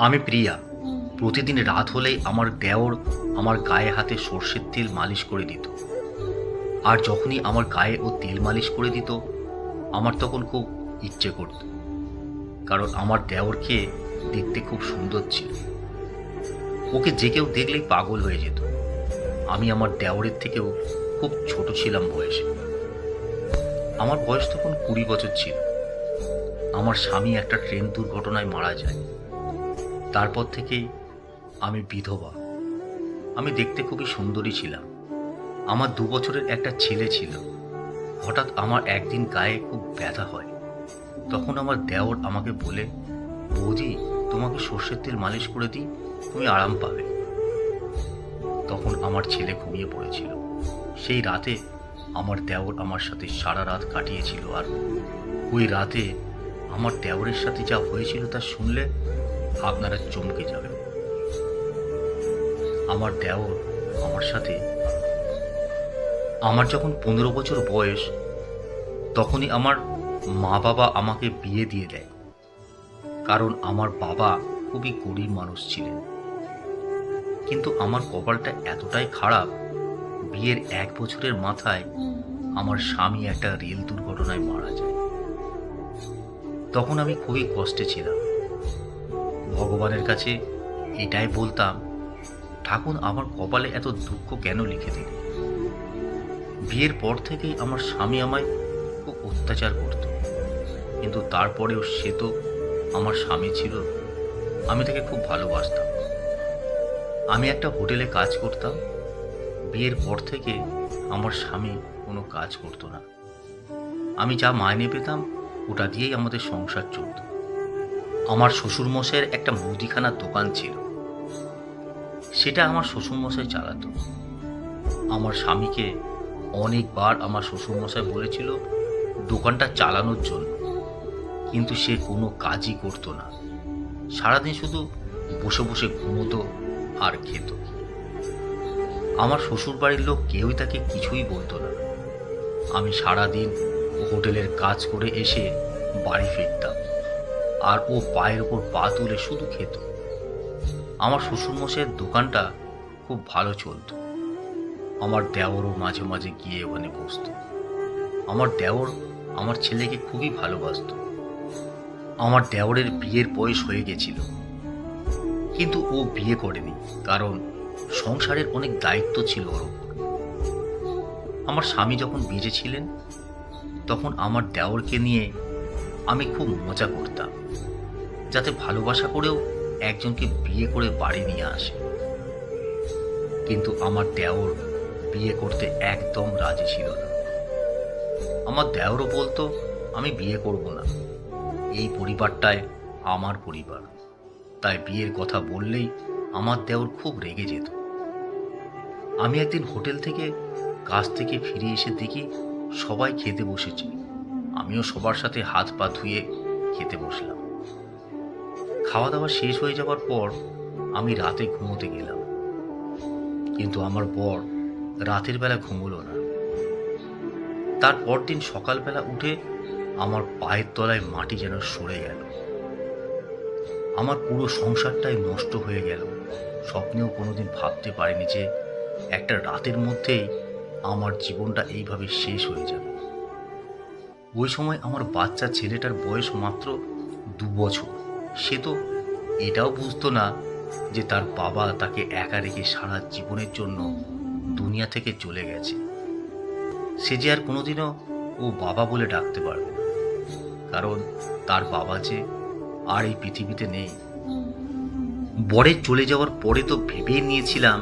আমি প্রিয়া। প্রতিদিন রাত হলেই আমার দেওর আমার গায়ে হাতে সর্ষের তেল মালিশ করে দিত। আর যখনই আমার গায়ে ও তেল মালিশ করে দিত, আমার তখন খুব ইচ্ছে করত, কারণ আমার দেওরকে দেখতে খুব সুন্দর ছিল। ওকে যে কেউ দেখলেই পাগল হয়ে যেত। আমি আমার দেওরের থেকেও খুব ছোট ছিলাম বয়সে। আমার বয়স তখন 20 বছর ছিল। আমার স্বামী একটা ট্রেন দুর্ঘটনায় মারা যায়। তারপর থেকেই আমি বিধবা। আমি দেখতে খুবই সুন্দরী ছিলাম। আমার 2 বছরের একটা ছেলে ছিল। হঠাৎ আমার একদিন গায়ে খুব ব্যথা হয়। তখন আমার দেওর আমাকে বলে, বৌদি, তোমাকে সর্ষের তেল মালিশ করে দিই, তুমি আরাম পাবে। তখন আমার ছেলে ঘুমিয়ে পড়েছিল। সেই রাতে আমার দেওর আমার সাথে সারা রাত কাটিয়েছিল। আর ওই রাতে আমার দেওরের সাথে যা হয়েছিল তা শুনলে আপনারা চমকে যাবেন। আমার দেওর আমার সাথে, আমার যখন 15 বছর বয়স, তখনই আমার মা বাবা আমাকে বিয়ে দিয়ে দেয়। কারণ আমার বাবা খুবই গরিব মানুষ ছিলেন। কিন্তু আমার কপালটা এতটাই খারাপ, বিয়ের 1 বছরের মাথায় আমার স্বামী একটা রেল দুর্ঘটনায় মারা যায়। তখন আমি খুবই কষ্টে ছিলাম। ভগবানের কাছে এটাই বলতাম, ঠাকুর, আমার কপালে এত দুঃখ কেন লিখে দিল। বিয়ের পর থেকেই আমার স্বামী আমায় খুব অত্যাচার করত, কিন্তু তারপরেও সে তো আমার স্বামী ছিল। আমি তাকে খুব ভালোবাসতাম। আমি একটা হোটেলে কাজ করতাম। বিয়ের পর থেকে আমার স্বামী কোনো কাজ করতো না। আমি যা মাইনে পেতাম ওটা দিয়েই আমাদের সংসার চলত। আমার শ্বশুরমশাইয়ের একটা মুদিখানার দোকান ছিল, সেটা আমার শ্বশুরমশাই চালাতো। আমার স্বামীকে অনেকবার আমার শ্বশুরমশাই বলেছিল দোকানটা চালানোর জন্য, কিন্তু সে কোনো কাজই করতো না। সারাদিন শুধু বসে বসে ঘুমোতো আর খেত। আমার শ্বশুর বাড়ির লোক কেউই তাকে কিছুই বলতো না। আমি সারাদিন হোটেলের কাজ করে এসে বাড়ি ফিরতাম, আর ও পায়ের ওপর পা তুলে শুধু খেত। আমার শ্বশুরমশাইয়ের দোকানটা খুব ভালো চলতো। আমার দেওরও মাঝে মাঝে গিয়ে ওখানে বসত। আমার দেওর আমার ছেলেকে খুবই ভালোবাসতো। আমার দেওরের বিয়ের বয়স হয়ে গেছিল, কিন্তু ও বিয়ে করেনি, কারণ সংসারের অনেক দায়িত্ব ছিল ওর উপর। আমার স্বামী যখন বেঁচে ছিলেন, তখন আমার দেওরকে নিয়ে আমি খুব মজা করতাম, যাতে ভালোবাসা করেও একজনকে বিয়ে করে বাড়ি নিয়ে আসে। কিন্তু আমার দেওর বিয়ে করতে একদম রাজি ছিল না। আমার দেওরও বলতো আমি বিয়ে করব না, এই পরিবারটায় আমার পরিবার। তাই বিয়ের কথা বললেই আমার দেওর খুব রেগে যেত। আমি একদিন হোটেল থেকে কাজ থেকে ফিরে এসে দেখি সবাই খেতে বসেছে। আমিও সবার সাথে হাত পা ধুয়ে খেতে বসলাম। খাওয়া দাওয়া শেষ হয়ে যাওয়ার পর আমি রাতে ঘুমোতে গেলাম, কিন্তু আমার বর রাতের বেলা ঘুমোলো না। তার পরদিন সকালবেলা উঠে আমার পায়ের তলায় মাটি যেন সরে গেল। আমার পুরো সংসারটাই নষ্ট হয়ে গেল। স্বপ্নেও কোনোদিন ভাবতে পারিনি যে একটা রাতের মধ্যেই আমার জীবনটা এইভাবে শেষ হয়ে যাবে। ওই সময় আমার বাচ্চা ছেলেটার বয়স মাত্র 2 বছর। সে তো এটাও বুঝতো না যে তার বাবা তাকে একা রেখে সারা জীবনের জন্য দুনিয়া থেকে চলে গেছে। সে যে আর কোনোদিনও ও বাবা বলে ডাকতে পারবে না, কারণ তার বাবা যে আর এই পৃথিবীতে নেই। বরের চলে যাওয়ার পরে তো ভেবেই নিয়েছিলাম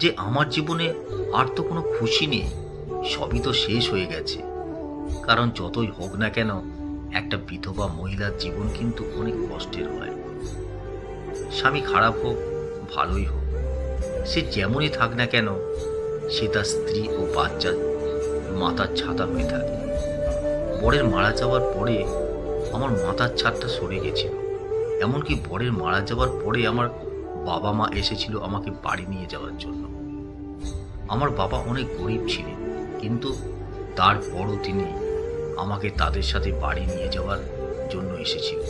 যে আমার জীবনে আর তো কোনো খুশি নেই, সবই তো শেষ হয়ে গেছে। কারণ যতই হোক না কেন, একটা বিধবা মহিলার জীবন কিন্তু অনেক কষ্টের হয়। স্বামী খারাপ হোক ভালোই হোক, সে যেমনই থাক না কেন, সে তার স্ত্রী ও বাচ্চার মাথার ছাতা হয়ে থাকে। বরের মারা যাওয়ার পরে আমার মাথার ছাদটা সরে গেছিল। এমনকি বরের মারা যাওয়ার পরে আমার বাবা মা এসেছিল আমাকে বাড়ি নিয়ে যাওয়ার জন্য। আমার বাবা অনেক গরিব ছিলেন, কিন্তু তারপরও তিনি আমাকে তাদের সাথে বাড়ি নিয়ে যাওয়ার জন্য এসেছিল।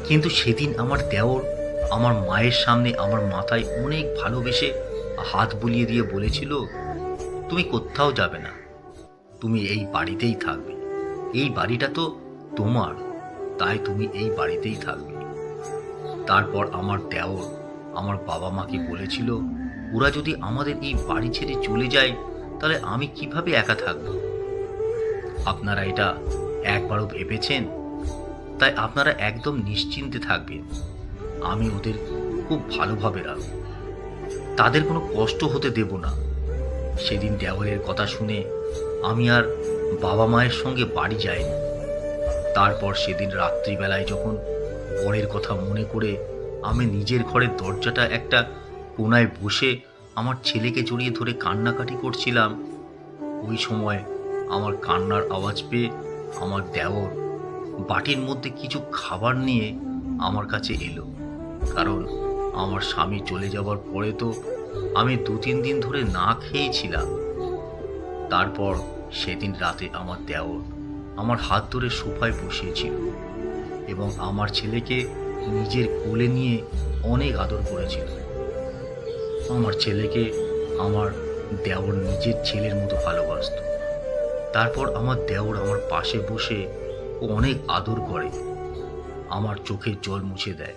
কিন্তু সেদিন আমার দেওর আমার মায়ের সামনে আমার মাথায় অনেক ভালোবেসে হাত বুলিয়ে দিয়ে বলেছিল, তুমি কোথাও যাবে না, তুমি এই বাড়িতেই থাকবে, এই বাড়িটা তো তোমার, তাই তুমি এই বাড়িতেই থাকবে। তারপর আমার দেওর আমার বাবা মাকে বলেছিল, ওরা যদি আমাদের এই বাড়ি ছেড়ে চলে যায় তাহলে আমি কিভাবে একা থাকব? আপনারা এটা একবারও ভেবেছেন? তাই আপনারা একদম নিশ্চিন্তে থাকবেন, আমি ওদের খুব ভালোভাবে রাখব, তাদের কোনো কষ্ট হতে দেব না। সেদিন দেওরের কথা শুনে আমি আর বাবা মায়ের সঙ্গে বাড়ি যাইনি। তারপর সেদিন রাত্রিবেলায় যখন বরের কথা মনে করে আমি নিজের ঘরের দরজাটা একটা কোনায় বসে আমার ছেলেকে জড়িয়ে ধরে কান্নাকাটি করছিলাম, ওই সময় আমার কান্নার আওয়াজ পেয়ে আমার দেওর বাটির মধ্যে কিছু খাবার নিয়ে আমার কাছে এলো। কারণ আমার স্বামী চলে যাওয়ার পরে তো আমি 2-3 দিন ধরে না খেয়েছিলাম। তারপর সেদিন রাতে আমার দেওর আমার হাত ধরে সোফায় বসিয়েছিল এবং আমার ছেলেকে নিজের কোলে নিয়ে অনেক আদর করেছিল। আমার ছেলেকে আমার দেওর নিজের ছেলের মতো ভালোবাসত। তারপর আমার দেওর আমার পাশে বসে ও অনেক আদর করে, আমার চোখের জল মুছে দেয়।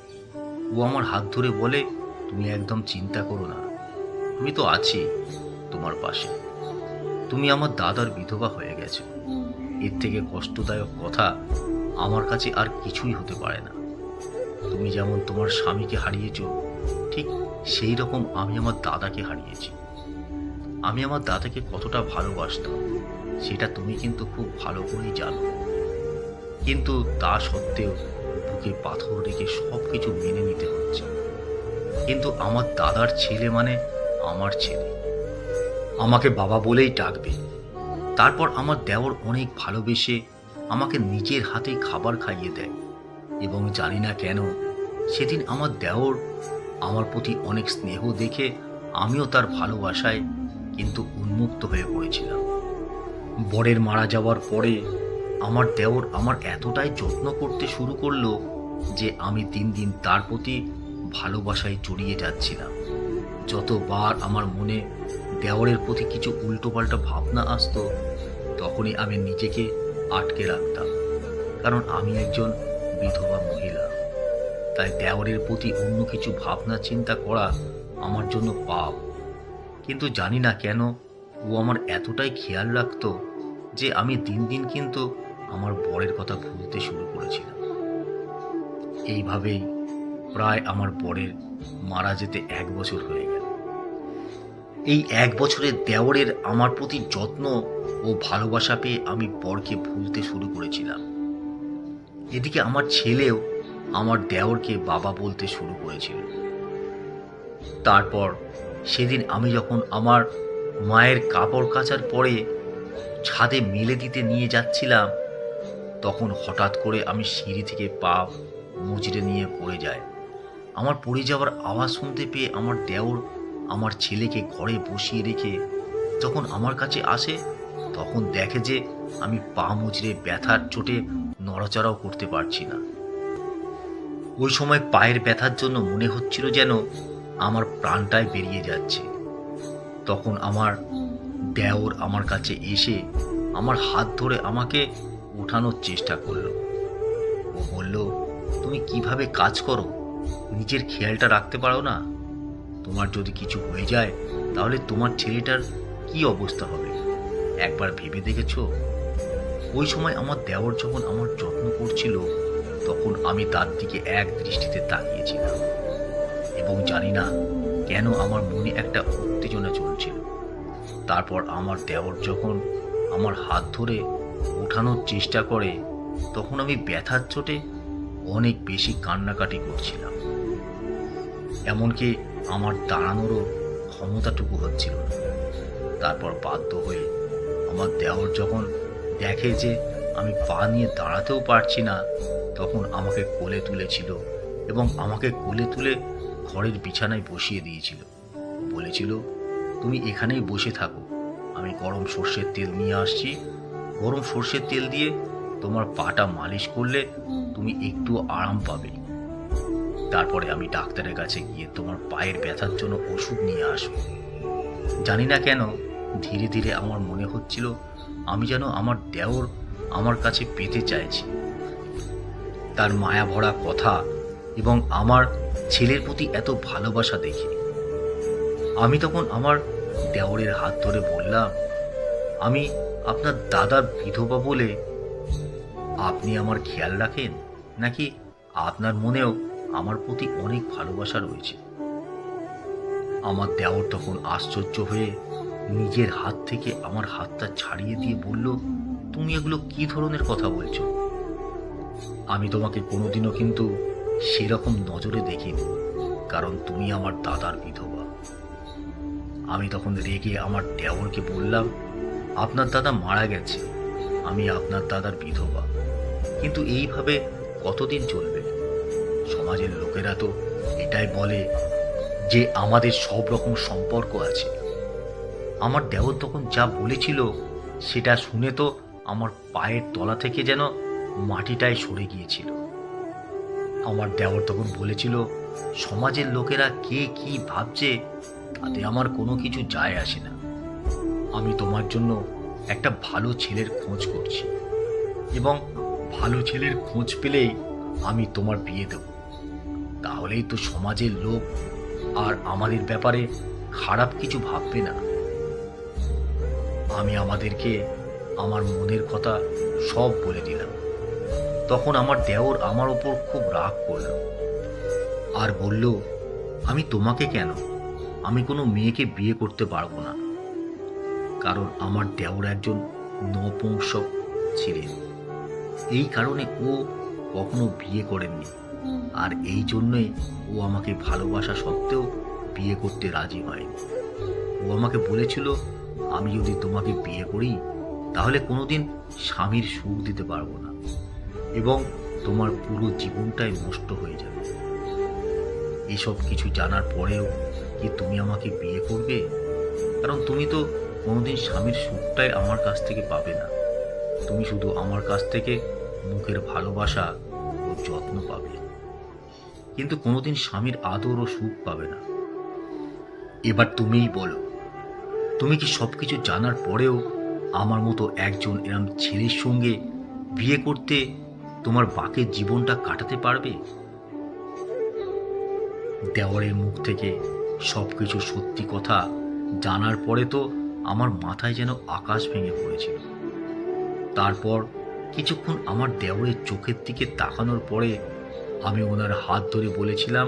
ও আমার হাত ধরে বলে, তুমি একদম চিন্তা করো না, আমি তো আছি তোমার পাশে, তুমি আমার দাদার বিধবা হয়ে গেছো, এর থেকে কষ্টদায়ক কথা আমার কাছে আর কিছুই হতে পারে না। তুমি যেমন তোমার স্বামীকে হারিয়েছ, ঠিক সেই রকম আমি আমার দাদাকে হারিয়েছি। আমি আমার দাদাকে কতটা ভালোবাসতাম সেটা তুমি কিন্তু খুব ভালো করেই জানো। কিন্তু তা সত্ত্বেও বুকে পাথর রেখে সব কিছু মেনে নিতে হচ্ছে। কিন্তু আমার দাদার ছেলে মানে আমার ছেলে, আমাকে বাবা বলেই ডাকবে। তারপর আমার দেওর অনেক ভালোবেসে আমাকে নিজের হাতে খাবার খাইয়ে দেয় এবং জানি না কেন সেদিন আমার দেওর আমার প্রতি অনেক স্নেহ দেখে আমিও তার ভালোবাসায় কিন্তু উন্মুক্ত হয়ে পড়েছিলাম। বরের মারা যাওয়ার পরে আমার দেওর আমার এতটাই যত্ন করতে শুরু করলো যে আমি দিন দিন তার প্রতি ভালোবাসায় জড়িয়ে যাচ্ছিলাম। যতবার আমার মনে দেওরের প্রতি কিছু উল্টোপাল্টা ভাবনা আসতো তখনই আমি নিজেকে আটকে রাখতাম, কারণ আমি একজন বিধবা মহিলা। তাই দেওরের প্রতি অন্য কিছু ভাবনা চিন্তা করা আমার জন্য পাপ। কিন্তু জানি না কেন ও আমার এতটাই খেয়াল রাখতো যে আমি দিন দিন কিন্তু আমার বরের কথা ভুলতে শুরু করেছিলাম। এইভাবেই প্রায় আমার বরের মারা যেতে 1 বছর হয়ে গেল। এই 1 বছরে দেওরের আমার প্রতি যত্ন ও ভালোবাসা পেয়ে আমি বরকে ভুলতে শুরু করেছিলাম। এদিকে আমার ছেলেও আমার দেওরকে বাবা বলতে শুরু করেছিল। তারপর সেদিন আমি যখন আমার মায়ের কাপড় কাচার পরে ছাদে মেলে দিতে নিয়ে যাচ্ছিলাম, তখন হঠাৎ করে আমি সিঁড়ি থেকে পা মুচড়ে নিয়ে পড়ে যাই। আমার পড়ে যাওয়ার আওয়াজ শুনতে পেয়ে আমার দেওর আমার ছেলেকে ঘরে বসিয়ে রেখে যখন আমার কাছে আসে তখন দেখে যে আমি পা মুচড়ে ব্যথার চোটে নড়াচড়াও করতে পারছি না। ওই সময় পায়ের ব্যথার জন্য মনে হচ্ছিল যেন আমার প্রাণটাই বেরিয়ে যাচ্ছে। তখন আমার দেওর আমার কাছে এসে আমার হাত ধরে আমাকে ওঠানোর চেষ্টা করলো। ও বলল, তুমি কিভাবে কাজ করো, নিজের খেয়ালটা রাখতে পারো না? তোমার যদি কিছু হয়ে যায় তাহলে তোমার ছেলেটার কি অবস্থা হবে, একবার ভেবে দেখেছো? ওই সময় আমার দেওর যখন আমার যত্ন করছিল তখন আমি তার দিকে এক দৃষ্টিতে তাকিয়েছিলাম এবং জানি না কেন আমার মনে একটা উত্তেজনা চলছিল। তারপর আমার দেওর যখন আমার হাত ধরে ওঠানোর চেষ্টা করে তখন আমি ব্যথার চোটে অনেক বেশি কান্নাকাটি করছিলাম, এমনকি আমার দাঁড়ানোরও ক্ষমতাটুকু হচ্ছিল না। তারপর বাধ্য হয়ে আমার দেওর যখন দেখে যে আমি পা নিয়ে দাঁড়াতেও পারছি না তখন আমাকে কোলে তুলেছিল এবং আমাকে কোলে তুলে ঘরের বিছানায় বসিয়ে দিয়েছিল। বলেছিল, তুমি এখানেই বসে থাকো, আমি গরম সর্ষের তেল নিয়ে আসছি, গরম সর্ষের তেল দিয়ে তোমার পাটা মালিশ করলে তুমি একটু আরাম পাবে। তারপরে আমি ডাক্তারের কাছে গিয়ে তোমার পায়ের ব্যথার জন্য ওষুধ নিয়ে আসবো। জানি না কেন ধীরে ধীরে আমার মনে হচ্ছিল আমি যেন আমার দেওর আমার কাছে পেতে চাইছি। তার মায়া ভরা কথা এবং আমার ছেলের প্রতি এত ভালোবাসা দেখে আমি তখন আমার দেওরের হাত ধরে বললাম, আমি আপনার দাদার বিধবা বলে আপনি আমার খেয়াল রাখেন, নাকি আপনার মনেও আমার প্রতি অনেক ভালোবাসা রয়েছে? আমার দেওর তখন আশ্চর্য হয়ে নিজের হাত থেকে আমার হাতটা ছাড়িয়ে দিয়ে বলল, তুমি এগুলো কি ধরনের কথা বলছো? আমি তোমাকে কোনোদিনও কিন্তু সেরকম নজরে দেখিনি, কারণ তুমি আমার দাদার বিধবা। আমি তখন রেগে আমার দেওরকে বললাম, আপনার দাদা মারা গেছে, আমি আপনার দাদার বিধবা, কিন্তু এইভাবে কতদিন চলবে? সমাজের লোকেরা তো এটাই বলে যে আমাদের সব রকম সম্পর্ক আছে। আমার দেওর তখন যা বলেছিল সেটা শুনে তো আমার পায়ের তলা থেকে যেন মাটিটাই সরে গিয়েছিল। আমার দেওর তখন বলেছিল, সমাজের লোকেরা কে কি ভাবছে তাতে আমার কোনো কিছু যায় আসে না। আমি তোমার জন্য একটা ভালো ছেলের খোঁজ করছি, এবং ভালো ছেলের খোঁজ পেলেই আমি তোমার বিয়ে দেব। তাহলেই তো সমাজের লোক আর আমাদের ব্যাপারে খারাপ কিছু ভাববে না। আমি আমাদেরকে আমার মনের কথা সব বলে দিলাম। তখন আমার দেওর আমার ওপর খুব রাগ করল আর বলল, আমি তোমাকে কেন, আমি কোনো মেয়েকে বিয়ে করতে পারবো না। কারণ আমার দেওর একজন নপুংসক ছিলেন, এই কারণে ও কখনো বিয়ে করেননি, আর এই জন্যই ও আমাকে ভালোবাসা সত্ত্বেও বিয়ে করতে রাজি হয়নি। ও আমাকে বলেছিল, আমি যদি তোমাকে বিয়ে করি তাহলে কোনোদিন স্বামীর সুখ দিতে পারবো না, এবং তোমার পুরো জীবনটাই নষ্ট হয়ে যাবে। এসব কিছু জানার পরেও কি তুমি আমাকে বিয়ে করবে? কারণ তুমি তো কোনোদিন স্বামীর সুখটাই আমার কাছ থেকে পাবে না, তুমি শুধু আমার কাছ থেকে মুখের ভালোবাসা ও যত্ন পাবে, কিন্তু কোনোদিন স্বামীর আদর ও সুখ পাবে না। এবার তুমিই বলো, তুমি কি সব কিছু জানার পরেও আমার মতো একজন এরম ছেলের সঙ্গে বিয়ে করতে তোমার বাকের জীবনটা কাটাতে পারবে? দেওরের মুখ থেকে সব কিছু সত্যি কথা জানার পরে তো আমার মাথায় যেন আকাশ ভেঙে পড়েছিল। তারপর কিছুক্ষণ আমার দেওরের চোখের দিকে তাকানোর পরে আমি ওনার হাত ধরে বলেছিলাম,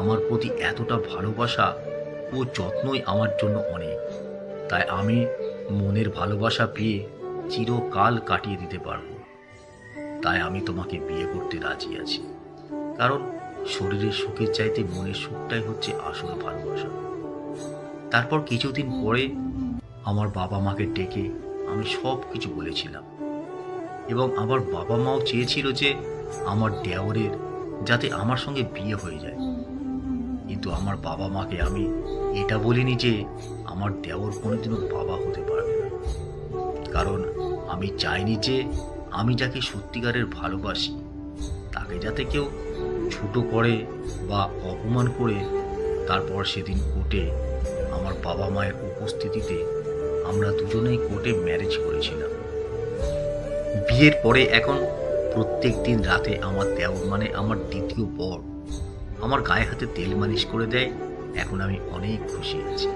আমার প্রতি এতটা ভালোবাসা ও যত্নই আমার জন্য অনেক, তাই আমি মনের ভালোবাসা পেয়ে চিরকাল কাটিয়ে দিতে পারবো। তাই আমি তোমাকে বিয়ে করতে রাজি আছি, কারণ শরীরের সুখের চাইতে মনের সুখটাই হচ্ছে আসল ভালোবাসা। তারপর কিছুদিন পরে আমার বাবা মাকে ডেকে আমি সব কিছু বলেছিলাম, এবং আমার বাবা মাও চেয়েছিল যে আমার দেওরের যাতে আমার সঙ্গে বিয়ে হয়ে যায়। কিন্তু আমার বাবা মাকে আমি এটা বলিনি যে আমার দেওর কোনোদিনও বাবা হতে পারবে না, কারণ আমি চাইনি যে আমি যাকে সত্যিকারের ভালোবাসি তাকে যাতে কেউ ছোট করে বা অপমান করে। তারপর সেদিন কোর্টে আমার বাবা মায়ের উপস্থিতিতে আমরা দুজনেই কোর্টে ম্যারেজ করেছিলাম। বিয়ের পরে এখন প্রত্যেক দিন রাতে আমার দেওর মানে আমার দ্বিতীয় বর আমার গায়ে হাতে তেল মালিশ করে দেয়। এখন আমি অনেক খুশি আছি।